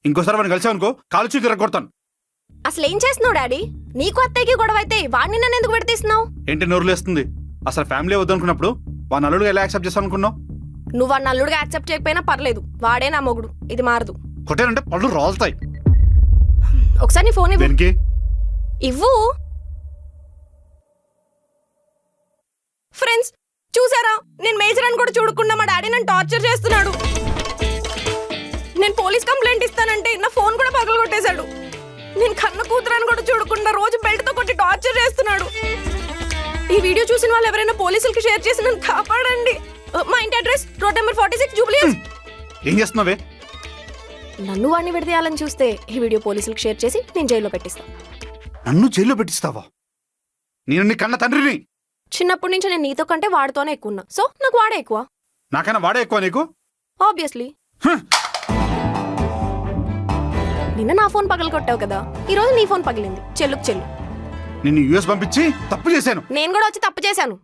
ఇంకోసారి వాడిని కలిసావనుకో కాలు చేతి తిరగొడతాను. అసలు ఏం చేస్తున్నావు డాడీ? నీకు అత్తయ్యకి గొడవ అయితే వాడిని నన్ను ఎందుకు పెడతీస్తున్నావు? ఏంటి నోరులేస్తుంది? అసలు ఫ్యామిలీ వద్దనుకున్నప్పుడు వాడిని అల్లుడుగా ఎలా యాక్సెప్ట్ చేస్తాను అనుకున్నావు? నువ్వు వాడిని అల్లుడుగా యాక్సెప్ట్ చేయకపోయినా పర్లేదు, వాడే నా మొగుడు, ఇది మారదు. కొట్టానంటే పళ్ళు రాలుతాయి. ఒకసారి నీ ఫోన్ ఇవ్వు. దేనికి? ఇవ్వు. ఫ్రెండ్స్ చూసారా, నేను మేజర్ అని కూడా చూడకుండా మా డాడీ నన్ను టార్చర్ చేస్తున్నాడు. నేను పోలీస్ కంప్లైంట్ ఇస్తానంటే నా ఫోన్ కూడా పగలగొట్టేశాడు. నేను కన్న కూతురని కూడా చూడకుండా రోజు బెల్ట్ తో కొట్టి టార్చర్ చేస్తున్నాడు. ఈ వీడియో చూసిన వాళ్ళు ఎవరైనా పోలీసులకి షేర్ చేసి నన్ను కాపాడండి. మా ఇంటి అడ్రస్ రోడ్ నెంబర్ 46 జూబ్లీహిల్స్. ఏం చేస్తున్నావే? నన్ను వాడిని విడదీయాలని చూస్తే ఈ వీడియో పోలీసులకు షేర్ చేసి నేను జైల్లో పెట్టిస్తాను. నన్ను జైల్లో పెట్టిస్తావా? నేను నీ కన్న తండ్రిని. చిన్నప్పటి నుంచి నేను నీతో కంటే వాడితోనే ఎక్కువ ఉన్నా, సో నాకు వాడే ఎక్కువ. నాకన్నా వాడే ఎక్కువ నీకు? ఆబ్వియస్లీ. నిన్న నా ఫోన్ పగలు కొట్టావు కదా, ఈ రోజు నీ ఫోన్ పగిలింది. చెల్లుకు చెల్లు. నిన్ను యూఎస్ పంపించి తప్పు చేశాను. నేను కూడా వచ్చి తప్పు చేశాను.